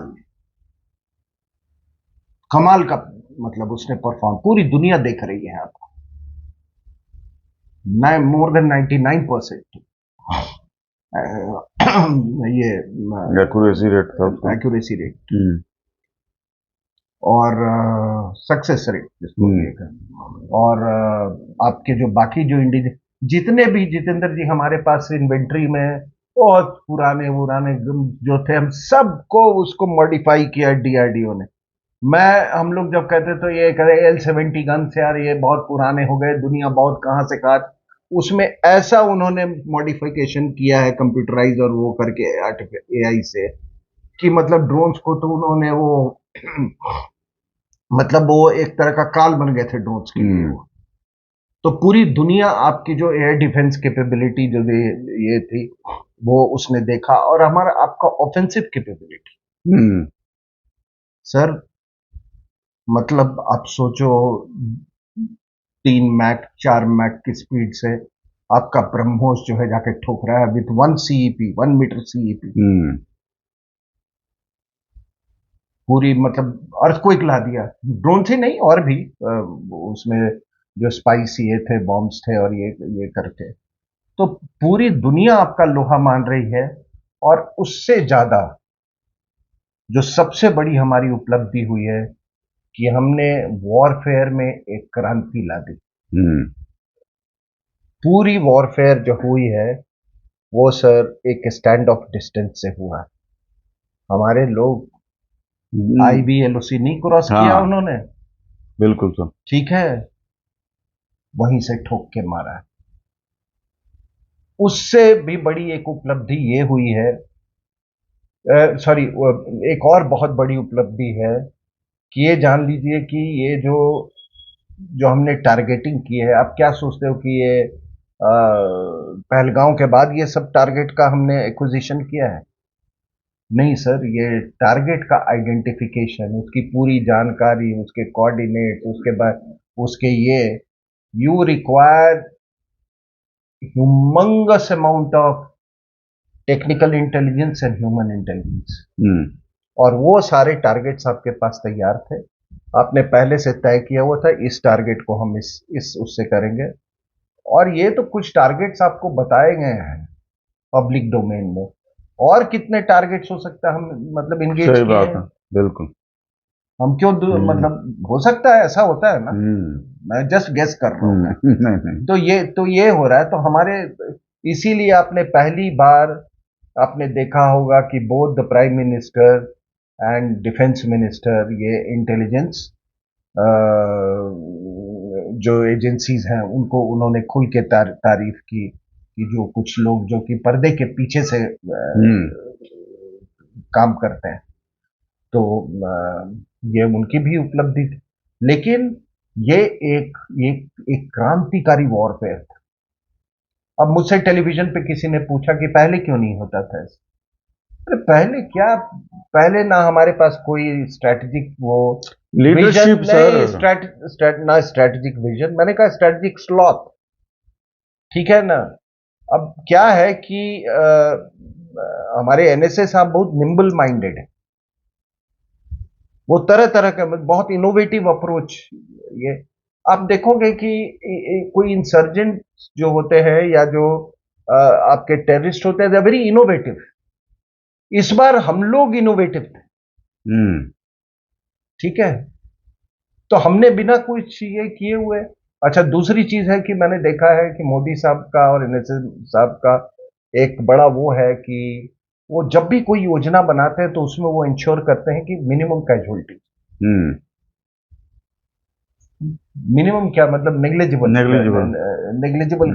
कमाल का मतलब उसने परफॉर्म, पूरी दुनिया देख रही है आपको। मोर देन 99% ये एक्यूरेसी रेट था उसका। एक्यूरेसी रेट और सक्सेस रेट जिसको और आपके जो बाकी जो जितने भी जितेंद्र जी हमारे पास इन्वेंट्री में बहुत पुराने पुराने जो थे, हम सबको उसको मॉडिफाई किया डीआरडीओ ने। हम लोग जब कहते तो ये कहते L-70 गन से, यार ये बहुत पुराने हो गए, दुनिया बहुत कहां से कहा, उसमें ऐसा उन्होंने मॉडिफिकेशन किया है कंप्यूटराइज और वो करके एआई से, कि मतलब ड्रोन्स को तो उन्होंने वो मतलब वो एक तरह का काल बन गए थे ड्रोन्स के लिए वो। तो पूरी दुनिया आपकी जो एयर डिफेंस कैपेबिलिटी जो ये थी वो उसने देखा, और हमारा आपका ऑफेंसिव कैपेबिलिटी सर, मतलब आप सोचो 3 मैक 4 मैक की स्पीड से आपका ब्रह्मोस जो है जाके ठोक रहा है विथ 1 CEP 1 मीटर CEP, पूरी मतलब अर्थक्वेक ला दिया। ड्रोन से नहीं, और भी उसमें जो स्पाइस ये थे, बॉम्ब्स थे, और ये करके तो पूरी दुनिया आपका लोहा मान रही है। और उससे ज्यादा जो सबसे बड़ी हमारी उपलब्धि हुई है कि हमने वॉरफेयर में एक क्रांति ला दी। पूरी वॉरफेयर जो हुई है वो सर एक स्टैंड ऑफ डिस्टेंस से हुआ। हमारे लोग IBLOC नहीं क्रॉस किया उन्होंने, बिल्कुल सर, ठीक है, वहीं से ठोक के मारा। उससे भी बड़ी एक उपलब्धि ये हुई है, सॉरी, एक और बहुत बड़ी उपलब्धि है कि ये जान लीजिए कि ये जो जो हमने टारगेटिंग की है, आप क्या सोचते हो कि ये पहलगांव के बाद ये सब टारगेट का हमने एक्विजिशन किया है? नहीं सर, ये टारगेट का आइडेंटिफिकेशन, उसकी पूरी जानकारी, उसके कोऑर्डिनेट, उसके बाद उसके ये, you require humongous amount of technical intelligence and human intelligence. और वो सारे टारगेट्स आपके पास तैयार थे, आपने पहले से तय किया हुआ था इस टारगेट को हम इस उससे करेंगे। और ये तो कुछ टारगेट्स आपको बताए गए हैं पब्लिक डोमेन में, और कितने टारगेट्स हो सकता है हम मतलब इंगेज सही किए बात हैं। है, बिल्कुल। हम क्यों मतलब हो सकता है, ऐसा होता है ना, मैं जस्ट गेस कर रहा हूँ मैं। तो ये हो रहा है, तो हमारे इसीलिए आपने पहली बार आपने देखा होगा कि both the prime minister and defence minister ये इंटेलिजेंस जो एजेंसीज हैं उनको उन्होंने खुल के तारीफ की कि जो कुछ लोग जो कि पर्दे के पीछे से काम करते हैं, तो ये उनकी भी उपलब्धि थी। लेकिन ये एक क्रांतिकारी वॉरफेयर था। अब मुझसे टेलीविजन पे किसी ने पूछा कि पहले क्यों नहीं होता था ऐसा? अरे पहले क्या, पहले ना हमारे पास कोई स्ट्रेटेजिक वो लीडरशिप नहीं, सर, ना स्ट्रेटेजिक विजन, मैंने कहा स्ट्रेटेजिक स्लॉथ, ठीक है ना। अब क्या है कि हमारे NSA साहब बहुत निम्बल माइंडेड है, वो तरह तरह का बहुत इनोवेटिव अप्रोच। ये आप देखोगे कि कोई इंसर्जेंट जो होते हैं या जो आपके टेररिस्ट होते हैं, वेरी इनोवेटिव। इस बार हम लोग इनोवेटिव थे, ठीक है, तो हमने बिना कुछ ये किए हुए। अच्छा, दूसरी चीज है कि मैंने देखा है कि मोदी साहब का और NSA साहब का एक बड़ा वो है कि वो जब भी कोई योजना बनाते हैं तो उसमें वो इंश्योर करते हैं कि मिनिमम कैजुअलिटी, मिनिमम क्या मतलब, नेग्लिजिबल नेग्लिजिबल नेग्लिजिबल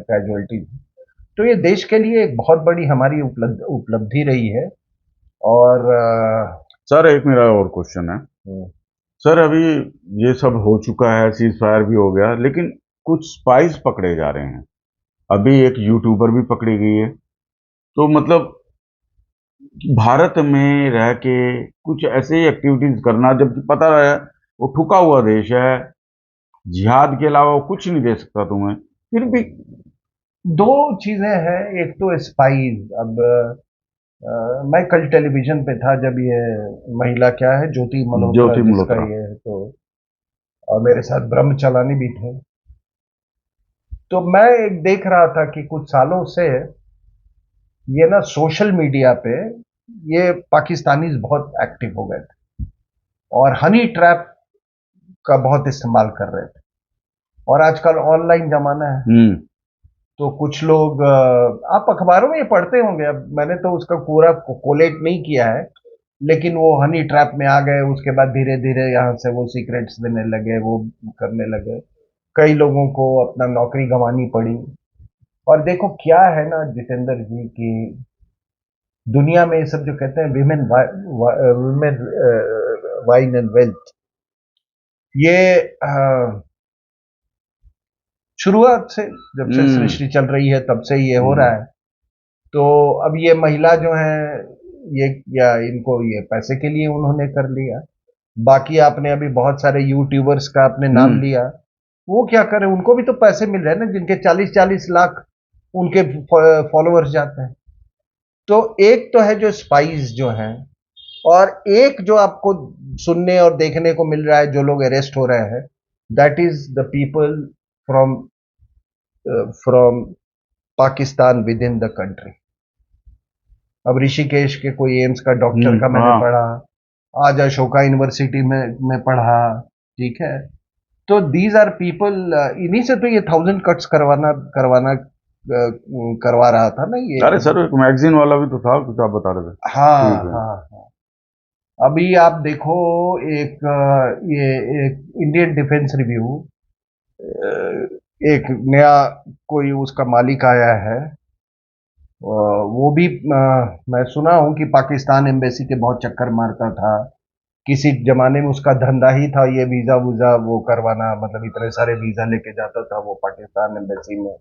कैजुअलिटी। तो ये देश के लिए एक बहुत बड़ी हमारी उपलब्धि रही है। और सर एक मेरा और क्वेश्चन है। सर अभी ये सब हो चुका है, सीज फायर भी हो गया, लेकिन कुछ स्पाइस पकड़े जा रहे हैं। अभी एक यूट्यूबर भी पकड़ी गई है। तो मतलब भारत में रह के कुछ ऐसे ही एक्टिविटीज करना, जबकि पता है वो ठुका हुआ देश है, जिहाद के अलावा वो कुछ नहीं दे सकता तुम्हें, फिर भी। दो चीजें हैं, एक तो स्पाइस। अब मैं कल टेलीविजन पे था जब ये महिला क्या है, ज्योति मल्होत्रा ज्योति जिसका मल्होत्रा। ये है, तो और मेरे साथ ब्रह्मचालानी भी थे। तो मैं एक देख रहा था कि कुछ सालों से ये ना सोशल मीडिया पे ये पाकिस्तानीज बहुत एक्टिव हो गए थे और हनी ट्रैप का बहुत इस्तेमाल कर रहे थे। और आजकल ऑनलाइन जमाना है, हम्म। तो कुछ लोग आप अखबारों में ये पढ़ते होंगे, अब मैंने तो उसका पूरा कोलेट नहीं किया है, लेकिन वो हनी ट्रैप में आ गए, उसके बाद धीरे धीरे यहाँ से वो सीक्रेट्स देने लगे, वो करने लगे। कई लोगों को अपना नौकरी गंवानी पड़ी। और देखो क्या है ना जितेंद्र जी की, दुनिया में ये सब जो कहते हैं women women wine and wealth, ये शुरुआत से, जब से हम्म। सृष्टि चल रही है तब से ये हो रहा हम्म। है। तो अब ये महिला जो है, ये या इनको ये पैसे के लिए उन्होंने कर लिया। बाकी आपने अभी बहुत सारे यूट्यूबर्स का आपने नाम हम्म। लिया, वो क्या करें, उनको भी तो पैसे मिल रहे हैं ना, जिनके 40-40 लाख उनके फॉलोअर्स जाते हैं। तो एक तो है जो स्पाइस जो हैं, और एक जो आपको सुनने और देखने को मिल रहा है, जो लोग अरेस्ट हो रहे हैं, that is the people from from Pakistan with in the country. अब ऋषिकेश के कोई एम्स का डॉक्टर का मैंने हाँ। पढ़ा, आज अशोका यूनिवर्सिटी में पढ़ा, ठीक है। तो दीज आर पीपल, इन्हीं से तो ये 1000 कट्स करवाना करवाना करवा रहा था ना ये। अरे सर एक मैगजीन वाला भी तो था, कुछ आप बता रहे थे। हाँ ठीक है। हाँ हाँ। अभी आप देखो, एक ये एक इंडियन डिफेंस रिव्यू, एक नया कोई उसका मालिक आया है, वो भी मैं सुना हूं कि पाकिस्तान एम्बेसी के बहुत चक्कर मारता था। किसी जमाने में उसका धंधा ही था ये वीजा वूजा वो करवाना, मतलब इतने सारे वीजा लेके जाता था वो पाकिस्तान एम्बेसी में।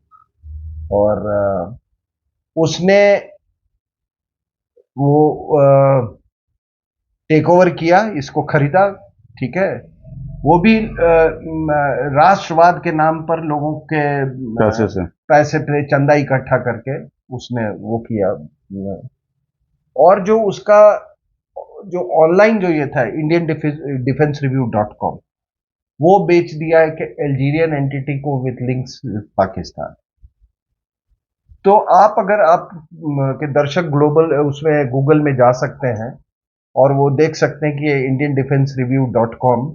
और उसने वो टेक ओवर किया, इसको खरीदा, ठीक है। वो भी राष्ट्रवाद के नाम पर लोगों के पैसे से। पैसे पे चंदा इकट्ठा करके उसने वो किया। और जो उसका जो ऑनलाइन जो ये था, Indian defence review dot com, वो बेच दिया है कि अल्जीरियन एंटिटी को विथ लिंक्स पाकिस्तान। तो आप अगर आप के दर्शक ग्लोबल उसमें गूगल में जा सकते हैं और वो देख सकते हैं कि Indian defence review dot com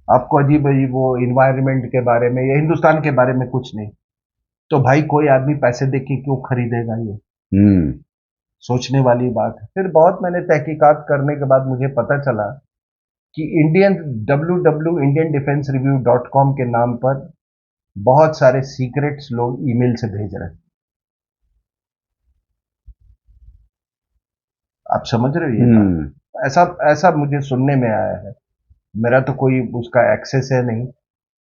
आपको अजीब अजीब वो इन्वायरमेंट के बारे में या हिंदुस्तान के बारे में कुछ नहीं। तो भाई कोई आदमी पैसे दे के क्यों खरीदेगा ये? हम्म। सोचने वाली बात है। फिर बहुत मैंने तहकीकात करने के बाद मुझे पता चला कि Indian Indian defence review dot com के नाम पर बहुत सारे सीक्रेट्स लोग ईमेल से भेज रहे हैं। आप समझ रहे हो ये बात? ऐसा ऐसा मुझे सुनने में आया है। मेरा तो कोई उसका एक्सेस है नहीं,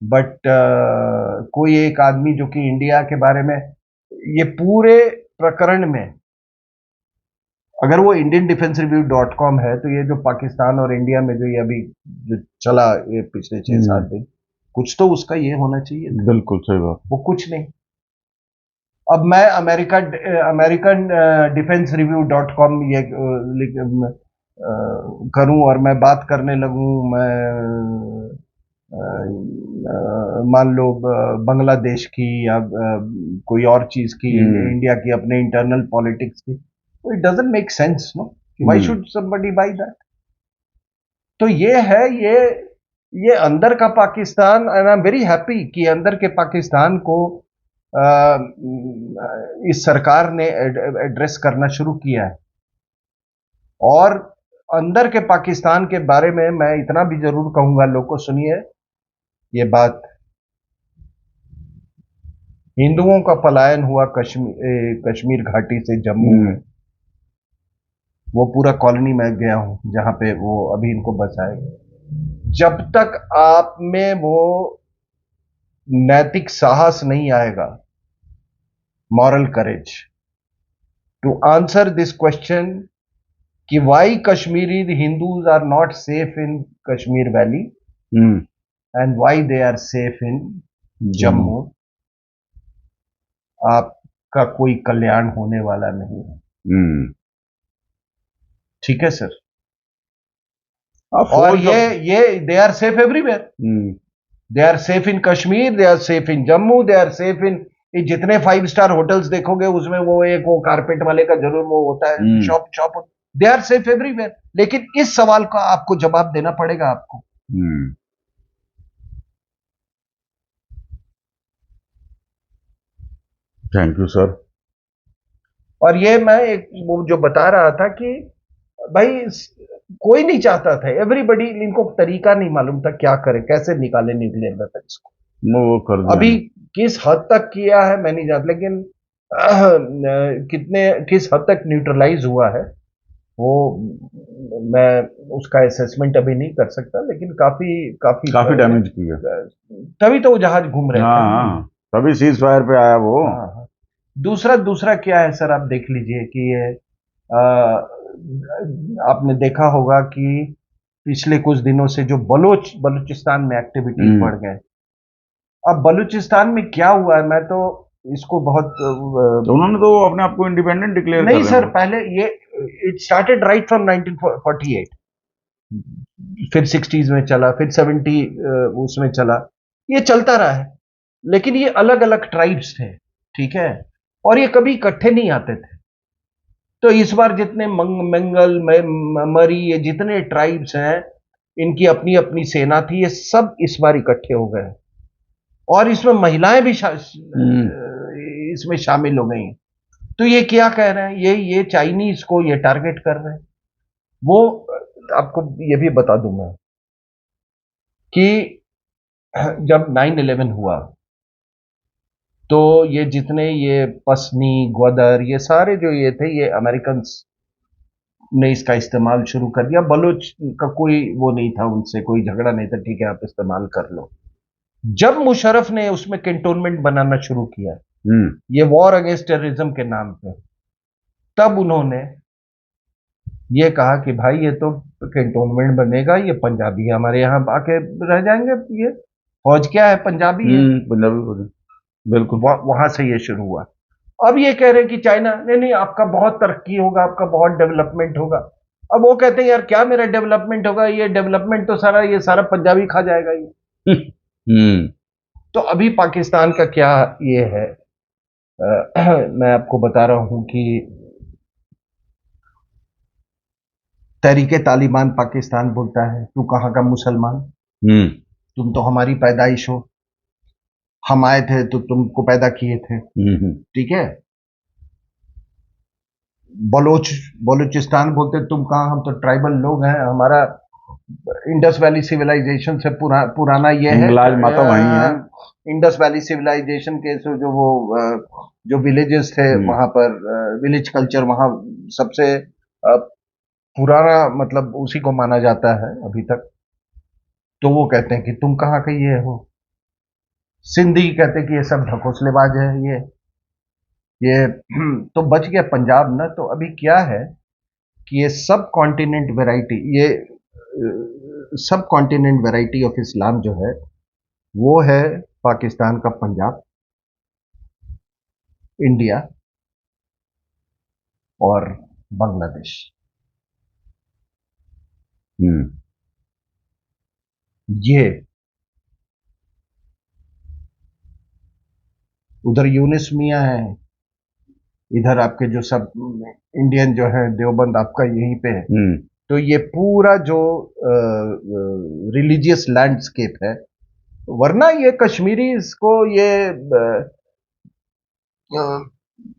बट कोई एक आदमी जो कि इंडिया के बारे में, ये पूरे प्रकरण में, अगर वो Indian defence review dot com है, तो ये जो पाकिस्तान और इंडिया में जो ये अभी जो चला ये पिछले 6-7 दिन, कुछ तो उसका ये होना चाहिए था। बिल्कुल सही बात। वो कुछ नहीं। अब मैं American defence review dot com ये करूं और मैं बात करने लगूं, मैं मान लो बांग्लादेश की या कोई और चीज की, इंडिया की अपने इंटरनल पॉलिटिक्स की, तो it doesn't make sense no, why should somebody buy that? तो ये है, ये अंदर का Pakistan, and I am very happy कि अंदर के पाकिस्तान को इस सरकार ने एड्रेस करना शुरू किया है। और अंदर के पाकिस्तान के बारे में मैं इतना भी जरूर कहूंगा लोग को, सुनिए ये बात, हिंदुओं का पलायन हुआ कश्मीर घाटी से जम्मू में। वो पूरा कॉलोनी में गया हूं जहां पे वो अभी इनको बसाए। जब तक आप में वो नैतिक साहस नहीं आएगा, moral courage, to answer this question कि why Kashmiri Hindus are not safe in Kashmir valley and why they are safe in Jammu, आपका कोई कल्याण होने वाला नहीं है। ठीक है सर। और ये they are safe everywhere. They are safe in Kashmir, they are safe in Jammu, they are safe in जितने 5 स्टार होटल्स देखोगे उसमें वो एक वो कारपेट वाले का जरूर वो होता है, shop. They are safe everywhere. लेकिन इस सवाल का आपको जवाब देना पड़ेगा आपको। Thank you sir. और ये मैं एक वो जो बता रहा था कि भाई कोई नहीं चाहता था, एवरीबडी, इनको तरीका नहीं मालूम था क्या करे, कैसे निकाले न्यूक्लियर वेपन्स को। वो कर दिया। अभी किस हद तक किया है मैं नहीं जानता, लेकिन किस हद तक न्यूट्रलाइज हुआ है वो मैं उसका असेसमेंट अभी नहीं कर सकता, लेकिन काफी काफी काफी डैमेज किया। तभी तो वो जहाज घूम रहे थे, तभी सीज फायर पे आया वो। दूसरा क्या है सर, आप देख लीजिए कि ये आपने देखा होगा कि पिछले कुछ दिनों से जो बलूचिस्तान में एक्टिविटी बढ़ गए। अब बलूचिस्तान में क्या हुआ है, मैं तो इसको बहुत तो उन्होंने तो अपने आप को इंडिपेंडेंट डिक्लेयर नहीं सर, पहले ये इट स्टार्टेड राइट फ्रॉम 1948, फिर 60s में चला, फिर 70 उसमें चला, ये चलता रहा है। लेकिन ये अलग अलग ट्राइब्स थे, ठीक है, और ये कभी इकट्ठे नहीं आते थे। तो इस बार जितने मंगल मरी, ये जितने ट्राइब्स हैं, इनकी अपनी अपनी सेना थी, ये सब इस बार इकट्ठे हो गए और इसमें महिलाएं भी इसमें शामिल हो गई। तो ये क्या कह रहे हैं, ये चाइनीज को ये टारगेट कर रहे हैं। वो आपको ये भी बता दूं मैं कि जब 9/11 हुआ तो ये जितने ये पसनी, ग्वादर, ये सारे जो ये थे, ये अमेरिकन ने इसका इस्तेमाल शुरू कर दिया। बलूच का कोई वो नहीं था, उनसे कोई झगड़ा नहीं था, ठीक है आप इस्तेमाल कर लो। जब मुशर्रफ ने उसमें कैंटोनमेंट बनाना शुरू किया, ये वॉर अगेंस्ट टेररिज्म के नाम पे, तब उन्होंने ये कहा कि भाई ये तो कैंटोनमेंट बनेगा, ये पंजाबी हमारे यहाँ आके रह जाएंगे, ये फौज क्या है, पंजाबी है। पंजाबी, बिल्कुल। वहां से ये शुरू हुआ। अब ये कह रहे हैं कि चाइना नहीं आपका बहुत तरक्की होगा, आपका बहुत डेवलपमेंट होगा। अब वो कहते हैं यार क्या मेरा डेवलपमेंट होगा, ये डेवलपमेंट तो ये सारा पंजाबी खा जाएगा ये। तो अभी पाकिस्तान का क्या ये है, मैं आपको बता रहा हूं कि तहरीके तालिबान पाकिस्तान बोलता है तू कहां का मुसलमान, तुम तो हमारी पैदाइश हो, हम आए थे तो तुमको पैदा किए थे, ठीक है। बलूचिस्तान बोलते तुम कहां, हम तो ट्राइबल लोग हैं, हमारा इंडस वैली सिविलाइजेशन से पुराना ये है, माता वहीं है। इंडस वैली सिविलाइजेशन के जो वो जो विलेजेस थे वहां पर, विलेज कल्चर वहां सबसे पुराना, मतलब उसी को माना जाता है अभी तक। तो वो कहते हैं कि तुम कहां के ये हो। सिंधी कहते हैं कि ये सब ढकोसलेबाज है, ये तो बच गया पंजाब ना। तो अभी क्या है कि ये सब कॉन्टिनेंट वैरायटी, ये सब कॉन्टिनेंट वैरायटी ऑफ इस्लाम जो है वो है पाकिस्तान का पंजाब, इंडिया और बांग्लादेश। ये उधर यूनिस मियां है, इधर आपके जो सब इंडियन जो है देवबंद आपका यहीं पे है। तो ये पूरा जो रिलीजियस लैंडस्केप है, वरना ये कश्मीरी इसको ये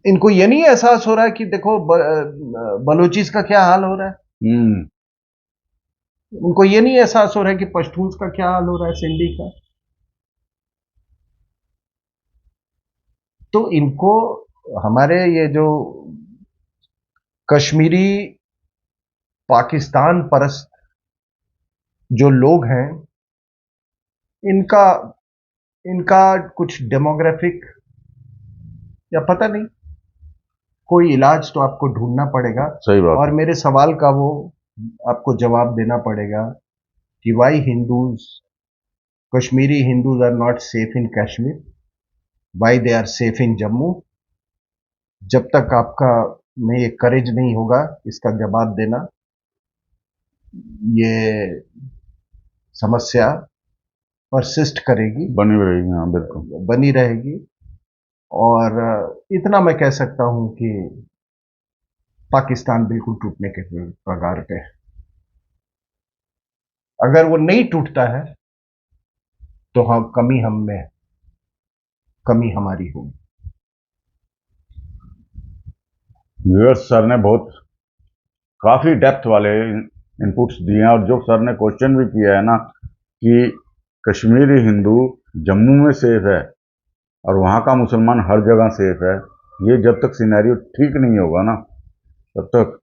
इनको ये नहीं एहसास हो रहा है कि देखो बलूचिस का क्या हाल हो रहा है। उनको ये नहीं एहसास हो रहा है कि पश्तून्स का क्या हाल हो रहा है, सिंधी का। तो इनको हमारे ये जो कश्मीरी पाकिस्तान परस्त जो लोग हैं, इनका इनका कुछ डेमोग्राफिक या पता नहीं, कोई इलाज तो आपको ढूंढना पड़ेगा। सही बात और है। मेरे सवाल का वो आपको जवाब देना पड़ेगा कि why Hindus, Kashmiri Hindus are not safe in Kashmir, why they are safe in Jammu. जब तक आपका में ये करेज नहीं होगा इसका जवाब देना, ये समस्या परसिस्ट करेगी, बनी रहेगी, हाँ बिल्कुल। बनी रहेगी। और इतना मैं कह सकता हूं कि पाकिस्तान बिल्कुल टूटने के कगार पे है। अगर वो नहीं टूटता है तो हम हम में कमी हमारी होगी। व्यूअर्स, सर ने बहुत काफ़ी डेप्थ वाले इनपुट्स दिए हैं, और जो सर ने क्वेश्चन भी किया है ना कि कश्मीरी हिंदू जम्मू में सेफ है और वहाँ का मुसलमान हर जगह सेफ है, ये जब तक सिनेरियो ठीक नहीं होगा ना तब तक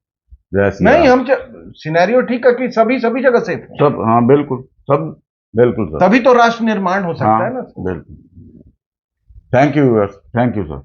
जैसी नहीं, हम सिनेरियो ठीक है कि सभी जगह सेफ है, सब, हाँ बिल्कुल, सब बिल्कुल सर। तभी तो राष्ट्र निर्माण हो सकता हाँ है ना। बिल्कुल। Thank you viewers, thank you sir.